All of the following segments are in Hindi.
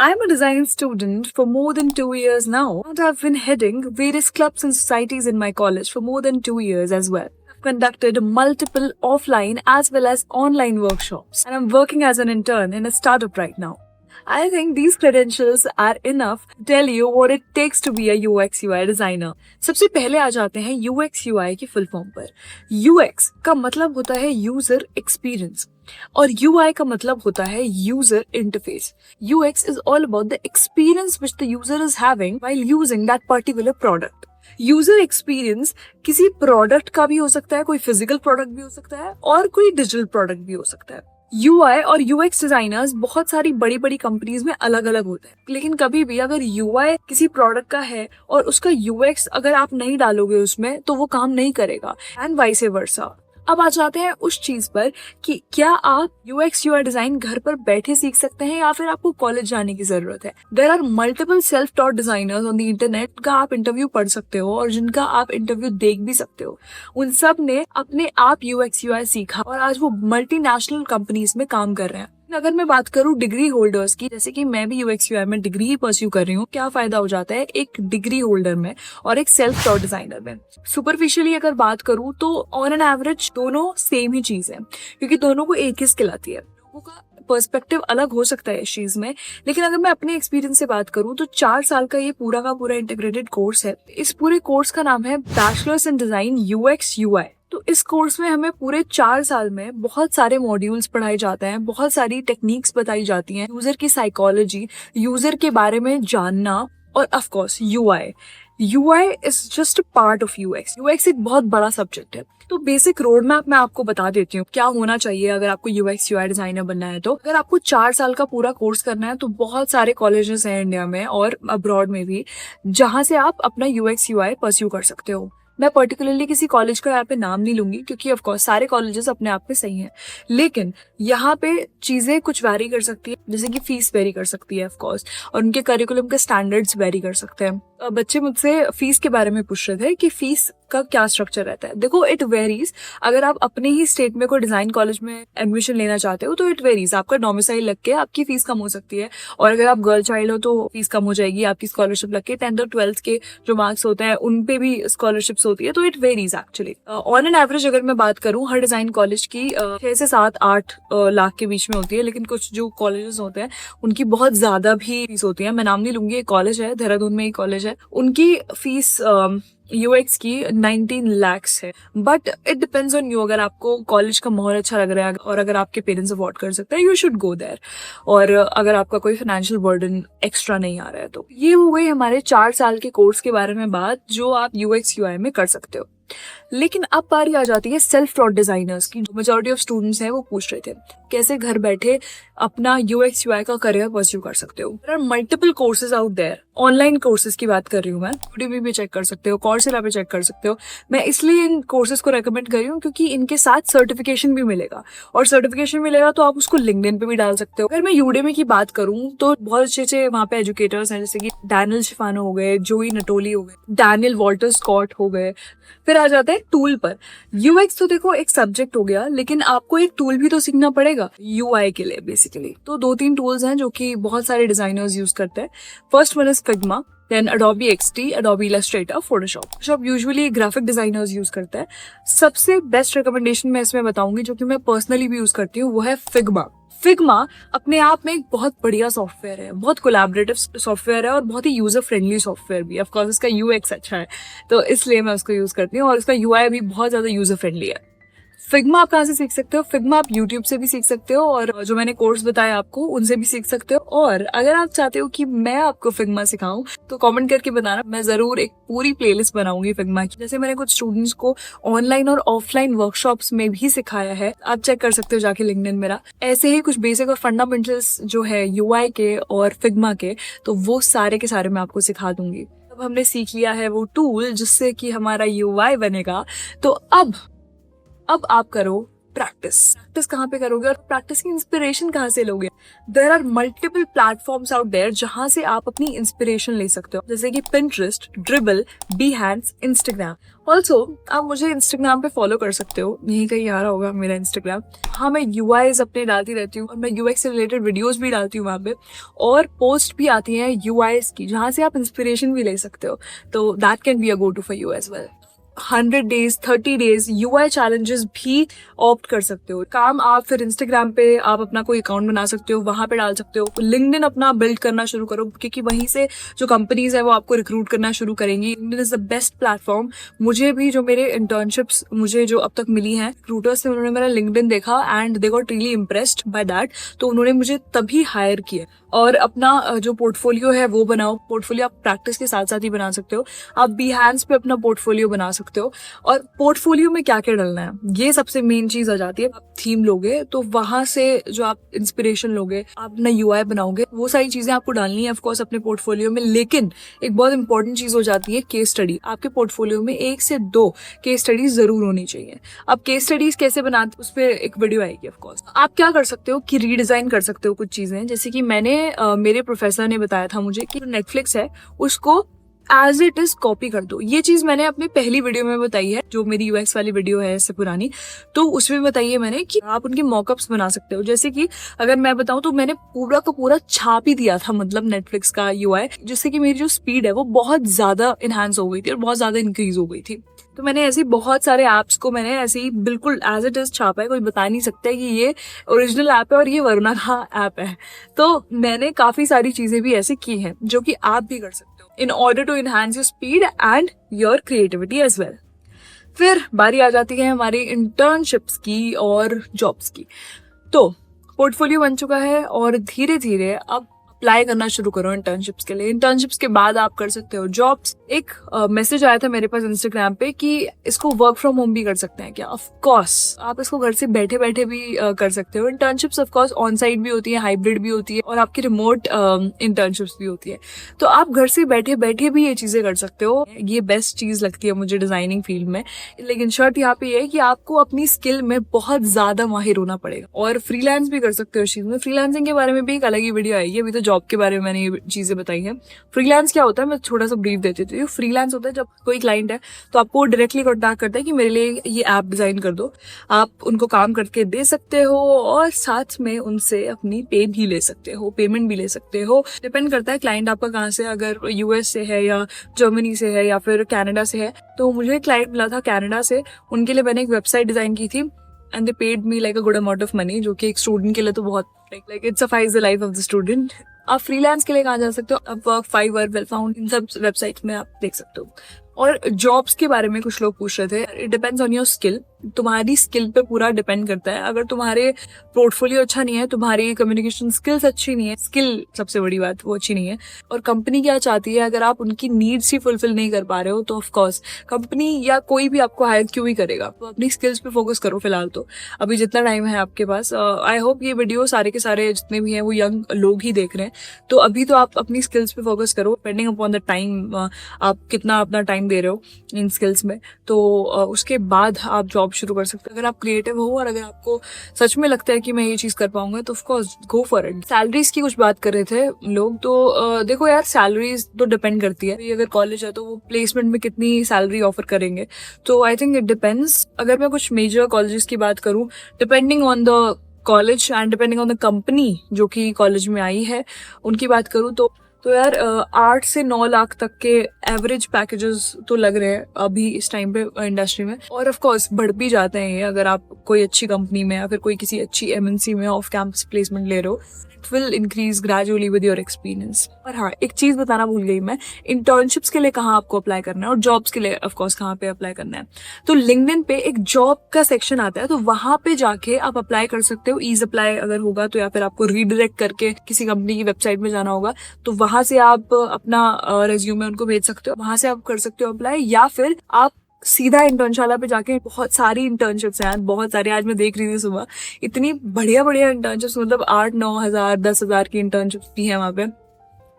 I'm a design student for more than 2 years now, and I've been heading various clubs and societies in my college for more than 2 years as well. I've conducted multiple offline as well as online workshops, and I'm working as an intern in a startup right now. I think these credentials are enough to tell you what it takes to be a UX UI designer. सबसे पहले आ जाते हैं UX UI की फुल फॉर्म पर। UX का मतलब होता है यूजर एक्सपीरियंस और UI का मतलब होता है user interface. UX is all about the experience which the user is having while using that particular product. User experience किसी प्रोडक्ट का भी हो सकता है, कोई फिजिकल प्रोडक्ट भी हो सकता है और कोई डिजिटल प्रोडक्ट भी हो सकता है। UI और UX डिजाइनर्स बहुत सारी बड़ी बड़ी कंपनीज में अलग अलग होते हैं, लेकिन कभी भी अगर UI किसी प्रोडक्ट का है और उसका UX अगर आप नहीं डालोगे उसमें तो वो काम नहीं करेगा, एंड वाइस वर्सा। अब आ जाते हैं उस चीज पर कि क्या आप UX UI डिजाइन घर पर बैठे सीख सकते हैं या फिर आपको कॉलेज जाने की जरूरत है। There are multiple self taught designers on the internet का आप इंटरव्यू पढ़ सकते हो और जिनका आप इंटरव्यू देख भी सकते हो। उन सब ने अपने आप UX UI सीखा और आज वो मल्टीनेशनल कंपनीज में काम कर रहे हैं। अगर मैं बात करूं डिग्री होल्डर्स की, जैसे कि मैं भी UX UI में डिग्री ही परस्यू कर रही हूँ, क्या फायदा हो जाता है एक डिग्री होल्डर में और एक सेल्फ टॉट डिजाइनर में। सुपरफिशियली अगर बात करूं तो ऑन एन एवरेज दोनों सेम ही चीज है, क्योंकि दोनों को एक ही स्किल आती है। लोगों का पर्सपेक्टिव अलग हो सकता है इस चीज में, लेकिन अगर मैं अपने एक्सपीरियंस से बात करूं तो 4 साल का ये पूरा का पूरा इंटीग्रेटेड कोर्स है। इस पूरे कोर्स का नाम है bachelors in design UX UI। तो इस कोर्स में हमें पूरे 4 साल में बहुत सारे मॉड्यूल्स पढ़ाए जाते हैं, बहुत सारी टेक्निक्स बताई जाती हैं, यूजर की साइकोलॉजी, यूजर के बारे में जानना और of course UI is just a part of UX एक बहुत बड़ा सब्जेक्ट है। तो बेसिक रोड मैप मैं आपको बता देती हूँ क्या होना चाहिए अगर आपको UX UI डिजाइनर बनना है। तो अगर आपको 4 साल का पूरा कोर्स करना है तो बहुत सारे कॉलेजेस हैं इंडिया में और अब्रॉड में भी, जहां से आप अपना UX UI परस्यू कर सकते हो। मैं पर्टिकुलरली किसी कॉलेज का यहाँ पे नाम नहीं लूंगी क्योंकि ऑफ कोर्स सारे कॉलेजेस अपने आप में सही हैं, लेकिन यहाँ पे चीजें कुछ वैरी कर सकती है, जैसे कि फीस वेरी कर सकती है ऑफ कोर्स, और उनके करिकुलम के स्टैंडर्ड्स वेरी कर सकते हैं। बच्चे मुझसे फीस के बारे में पूछ रहे थे कि फीस का क्या स्ट्रक्चर रहता है। देखो इट वेरीज। अगर आप अपने ही स्टेट में कोई डिजाइन कॉलेज में एडमिशन लेना चाहते हो तो इट वेरीज, आपका डोमिसाइल लग के आपकी फीस कम हो सकती है, और अगर आप गर्ल चाइल्ड हो तो फीस कम हो जाएगी। आपकी स्कॉलरशिप लग के 10th और 12th के जो मार्क्स होते हैं उन पे भी स्कॉलरशिप्स होती है, तो it varies actually. On an average अगर मैं बात करूँ हर डिजाइन कॉलेज की 6 से 7-8 लाख के बीच में होती है, लेकिन कुछ जो कॉलेजेस होते हैं उनकी बहुत ज्यादा भी फीस होती है। मैं नाम नहीं लूंगी, एक कॉलेज है देहरादून में, एक कॉलेज है, उनकी फीस UX की 19 lakhs है। But it depends on you. अगर आपको कॉलेज का माहौल अच्छा लग रहा है और अगर आपके पेरेंट्स अफोर्ड कर सकते हैं, यू शुड गो देयर। और अगर आपका कोई फाइनेंशियल बर्डन एक्स्ट्रा नहीं आ रहा है तो ये हो गई हमारे 4 साल के कोर्स के बारे में बात, जो आप UX UI में कर सकते हो। लेकिन अब बारी आ जाती है सेल्फ टॉट डिजाइनर्स की। जो मेजॉरिटी ऑफ स्टूडेंट्स हैं वो पूछ रहे थे कैसे घर बैठे अपना UX UI का करियर परस्यू कर सकते हो। There are multiple courses out there. Online courses की बात कर रही हूँ मैं, Udemy पे चेक कर सकते हो, Coursera पे चेक कर सकते हो। मैं इसलिए इन कोर्सेज को रेकमेंड कर रही हूँ क्योंकि इनके साथ सर्टिफिकेशन भी मिलेगा, और सर्टिफिकेशन मिलेगा तो आप उसको लिंक्डइन पे भी डाल सकते हो। अगर मैं Udemy की बात करूँ तो बहुत अच्छे वहाँ पे एजुकेटर्स हैं, जैसे कि डैनियल शिफानो हो गए, जोई नटोली हो गए, डैनियल वॉल्टर स्कॉट हो गए। फिर आ जाते हैं टूल पर। UX तो देखो एक सब्जेक्ट हो गया, लेकिन आपको एक टूल भी तो सीखना पड़ेगा UI के लिए बेसिकली। तो 2-3 टूल्स हैं जो कि बहुत सारे डिजाइनर्स यूज करते हैं। First one is Figma, then Adobe XD, Adobe Illustrator, Photoshop usually graphic designers use करते हैं। सबसे बेस्ट रिकमेंडेशन मैं इसमें बताऊंगी जो कि मैं पर्सनली भी यूज करती हूँ, वो है फिग्मा अपने आप में एक बहुत बढ़िया सॉफ्टवेयर है, बहुत कोलैबोरेटिव सॉफ्टवेयर है और बहुत ही यूजर फ्रेंडली सॉफ्टवेयर भी है। ऑफ कोर्स इसका UX अच्छा है तो इसलिए मैं उसको यूज करती हूँ, और इसका UI भी बहुत ज्यादा यूजर फ्रेंडली है। फिग्मा आप कहाँ से सीख सकते हो? फिग्मा आप YouTube से भी सीख सकते हो, और जो मैंने कोर्स बताया आपको उनसे भी सीख सकते हो। और अगर आप चाहते हो कि मैं आपको फिग्मा सिखाऊं तो कमेंट करके बताना, मैं जरूर एक पूरी प्लेलिस्ट बनाऊंगी फिग्मा की। जैसे मैंने कुछ स्टूडेंट्स को ऑनलाइन और ऑफलाइन वर्कशॉप्स में भी सिखाया है, आप चेक कर सकते हो जाके लिंक्डइन मेरा। ऐसे ही कुछ बेसिक और फंडामेंटल्स जो है UI के और फिग्मा के, तो वो सारे के सारे मैं आपको सिखा दूंगी। अब हमने सीख लिया है वो टूल जिससे कि हमारा UI बनेगा, तो अब आप करो प्रैक्टिस कहाँ पे करोगे और प्रैक्टिस की इंस्पिरेशन कहाँ से लोगे? There are multiple platforms out there जहाँ से आप अपनी इंस्पिरेशन ले सकते हो, जैसे कि Pinterest, Dribbble, Behance, Instagram. Also आप मुझे इंस्टाग्राम पे फॉलो कर सकते हो, यहीं कहीं आ रहा होगा मेरा इंस्टाग्राम। हाँ, मैं यूआईज अपने डालती रहती हूँ और मैं यूएक्स से रिलेटेड वीडियोस भी डालती हूँ वहाँ पे, और पोस्ट भी आती हैं यूआईज की जहाँ से आप इंस्पिरेशन भी ले सकते हो। तो that can be a go to for you as well. 100 days, 30 days UI challenges भी ऑप्ट कर सकते हो। काम आप फिर इंस्टाग्राम पे आप अपना कोई अकाउंट बना सकते हो, वहां पे डाल सकते हो। लिंक्डइन अपना बिल्ड करना शुरू करो, क्योंकि वहीं से जो कंपनीज है वो आपको रिक्रूट करना शुरू करेंगी। LinkedIn is the best platform. मुझे भी जो मेरे इंटर्नशिप्स मुझे जो अब तक मिली हैं रिक्रूटर्स से, उन्होंने मेरा लिंक्डइन देखा and they got really impressed by that, तो उन्होंने मुझे तभी हायर किया। और अपना जो पोर्टफोलियो है वो बनाओ। पोर्टफोलियो आप प्रैक्टिस के साथ साथ ही बना सकते हो। आप Behance पे अपना पोर्टफोलियो बना सकते हो। और पोर्टफोलियो में क्या क्या डालना है, ये सबसे मेन चीज आ जाती है। आप थीम लोगे तो वहां से जो आप इंस्पिरेशन लोगे, आप अपना यूआई बनाओगे, वो सारी चीजें आपको डालनी है ऑफकोर्स अपने पोर्टफोलियो में। लेकिन एक बहुत इंपॉर्टेंट चीज हो जाती है केस स्टडी। आपके पोर्टफोलियो में 1 से 2 केस स्टडीज जरूर होनी चाहिए। अब केस स्टडीज कैसे बनाते, उस पर एक वीडियो आएगी ऑफकोर्स। आप क्या कर सकते हो कि रीडिजाइन कर सकते हो कुछ चीजें, जैसे कि मैंने मेरे प्रोफेसर ने बताया था मुझे कि नेटफ्लिक्स है उसको एज इट इज कॉपी कर दो। ये चीज मैंने अपनी पहली वीडियो में बताई है, जो मेरी यूएक्स वाली वीडियो है इससे पुरानी, तो उसमें बताई है मैंने कि आप उनके मॉकअप्स बना सकते हो। जैसे कि अगर मैं बताऊं तो मैंने पूरा का पूरा छाप ही दिया था, मतलब नेटफ्लिक्स का यूआई, जिससे कि मेरी जो स्पीड है वो बहुत ज्यादा इनहांस हो गई थी और बहुत ज्यादा इंक्रीज हो गई थी। तो मैंने ऐसी बहुत सारे ऐप्स को मैंने ऐसे ही बिल्कुल एज इट इज छापा है। कोई बता नहीं सकता कि ये ओरिजिनल ऐप है और ये वरना का ऐप है। तो मैंने काफी सारी चीजें भी ऐसे की हैं जो कि आप भी कर सकते हो in order to enhance your speed and your creativity as well. फिर बारी आ जाती है हमारी इंटर्नशिप्स की और जॉब्स की। तो पोर्टफोलियो बन चुका है और धीरे धीरे अब अप्लाई करना शुरू करो इंटर्नशिप्स के लिए। इंटर्नशिप्स के बाद आप कर सकते हो जॉब्स। एक मैसेज आया था मेरे पास इंस्टाग्राम पे कि इसको वर्क फ्रॉम होम भी कर सकते हैं क्या? ऑफ कोर्स आप इसको घर से बैठे बैठे भी कर सकते हो। Internships of course on site भी होती है, हाइब्रिड भी होती है और आपकी रिमोट इंटर्नशिप्स भी होती है। तो आप घर से बैठे बैठे भी ये चीजें कर सकते हो। ये बेस्ट चीज लगती है मुझे डिजाइनिंग फील्ड में। लेकिन शर्त यहाँ पे ये है कि आपको अपनी स्किल में बहुत ज्यादा माहिर होना पड़ेगा। और फ्रीलांस भी कर सकते हो इस चीज में। फ्रीलांसिंग के बारे में भी एक अलग ही वीडियो आएगी। अभी तो जॉब के बारे में मैंने ये चीजें बताई है। फ्रीलांस क्या होता है, मैं थोड़ा सा ब्रीफ देती हूँ। फ्रीलांस होता है जब कोई क्लाइंट है तो आपको डायरेक्टली कॉन्टैक्ट करता है कि मेरे लिए ये ऐप डिजाइन कर दो। आप उनको काम करके दे सकते हो और साथ में उनसे अपनी पे भी ले सकते हो, पेमेंट भी ले सकते हो। डिपेंड करता है क्लाइंट आपका कहाँ से, अगर यूएस से है या जर्मनी से है या फिर कनाडा से है। तो मुझे क्लाइंट मिला था कनाडा से, उनके लिए मैंने एक वेबसाइट डिजाइन की थी and they paid me like a good amount of money, जो कि एक स्टूडेंट के लिए तो बहुत like it suffice the life of the student. आप फ्रीलांस के लिए कहाँ जा सकते हो? अपवर्क, फाइवर, वेलफाउंड, इन सब वेबसाइट्स में आप देख सकते हो। और जॉब्स के बारे में कुछ लोग पूछ रहे थे। It depends on your skill. तुम्हारी स्किल पे पूरा डिपेंड करता है। अगर तुम्हारे पोर्टफोलियो अच्छा नहीं है, तुम्हारी कम्युनिकेशन स्किल्स अच्छी नहीं है, स्किल सबसे बड़ी बात वो अच्छी नहीं है, और कंपनी क्या चाहती है, अगर आप उनकी नीड्स ही फुलफिल नहीं कर पा रहे हो तो ऑफ कोर्स कंपनी या कोई भी आपको हायर क्यों ही करेगा। तो अपनी स्किल्स पे फोकस करो फिलहाल, तो अभी जितना टाइम है आपके पास। आई होप ये वीडियो सारे के सारे जितने भी हैं वो यंग लोग ही देख रहे हैं। तो अभी तो आप अपनी स्किल्स पे फोकस करो, डिपेंडिंग अपॉन द टाइम आप कितना अपना टाइम दे रहे हो इन स्किल्स में। तो उसके बाद आप जॉब शुरू कर सकते हो। अगर आप क्रिएटिव हो और अगर आपको सच में लगता है कि मैं ये चीज कर पाऊंगा तो of course go for it. Salaries की कुछ बात कर रहे थे लोग, तो देखो यार, सैलरीज तो डिपेंड करती है। अगर कॉलेज है तो वो प्लेसमेंट में कितनी सैलरी ऑफर करेंगे, तो आई थिंक इट डिपेंड्स। अगर मैं कुछ मेजर कॉलेजेस की बात करूं, depending on the college and depending on the company जो कि कॉलेज में आई है, उनकी बात करूं तो यार 8 से 9 लाख तक के एवरेज पैकेजेस तो लग रहे हैं अभी इस टाइम पे इंडस्ट्री में। और ऑफ कोर्स बढ़ भी जाते हैं ये, अगर आप कोई अच्छी कंपनी में या फिर कोई किसी अच्छी एमएनसी में ऑफ कैंपस प्लेसमेंट ले रहे हो। It will increase gradually with your experience. और हाँ, एक चीज बताना भूल गई मैं, इंटर्नशिप्स के लिए कहाँ आपको अप्लाई करना है और जॉब्स के लिए ऑफ कोर्स कहाँ पे अप्लाई करना है। तो लिंक्डइन पे एक जॉब का सेक्शन आता है, तो वहां पे जाके आप अप्लाई कर सकते हो। ईज अप्लाई अगर होगा तो, या फिर आपको रीडायरेक्ट करके किसी कंपनी की वेबसाइट में जाना होगा, तो वहां से आप अपना रेज्यूमे उनको भेज सकते हो, वहां से आप कर सकते हो अप्लाई। या फिर आप सीधा इंटर्नशाला पे जाके, बहुत सारी इंटर्नशिप्स हैं, बहुत सारी। आज मैं देख रही थी सुबह, इतनी बढ़िया बढ़िया इंटर्नशिप्स, मतलब 8-9 हजार 10 हजार की इंटर्नशिप्स भी है वहाँ पे।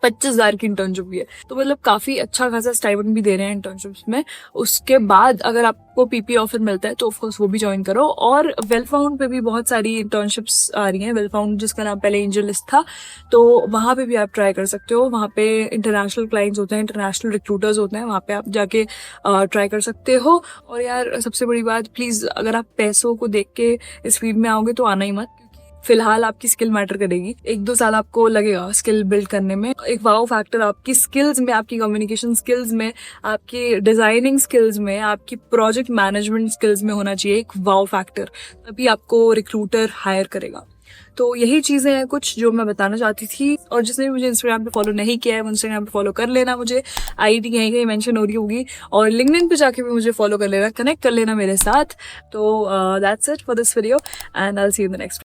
25,000 की इंटर्नशिप भी है, तो मतलब काफ़ी अच्छा खासा स्टाइपेंड भी दे रहे हैं इंटर्नशिप्स में। उसके बाद अगर आपको पीपी ऑफर मिलता है तो ऑफकोर्स वो भी ज्वाइन करो। और वेल फाउंड पे भी बहुत सारी इंटर्नशिप्स आ रही हैं। वेल फाउंड जिसका नाम पहले एंजल लिस्ट था, तो वहाँ पे भी आप ट्राई कर सकते हो। वहाँ पे इंटरनेशनल क्लाइंट्स होते हैं, इंटरनेशनल रिक्रूटर्स होते हैं, वहाँ पे आप जाके ट्राई कर सकते हो। और यार सबसे बड़ी बात, प्लीज़ अगर आप पैसों को देख के इस फील्ड में आओगे तो आना ही मत, फिलहाल आपकी स्किल मैटर करेगी। 1-2 साल आपको लगेगा स्किल बिल्ड करने में। एक वाओ फैक्टर आपकी स्किल्स में, आपकी कम्युनिकेशन स्किल्स में, आपकी डिजाइनिंग स्किल्स में, आपकी प्रोजेक्ट मैनेजमेंट स्किल्स में होना चाहिए एक वाओ फैक्टर, तभी आपको रिक्रूटर हायर करेगा। तो यही चीज़ें हैं कुछ जो मैं बताना चाहती थी। और जिसने भी मुझे इंस्टाग्राम पे फॉलो नहीं किया है वो इंस्टाग्राम पे फॉलो कर लेना, मुझे आईडी कहीं कहीं मेंशन हो रही होगी। और लिंक्डइन पे जाके भी मुझे फॉलो कर लेना, कनेक्ट कर लेना मेरे साथ। तो that's it for this video and I will see you in the next.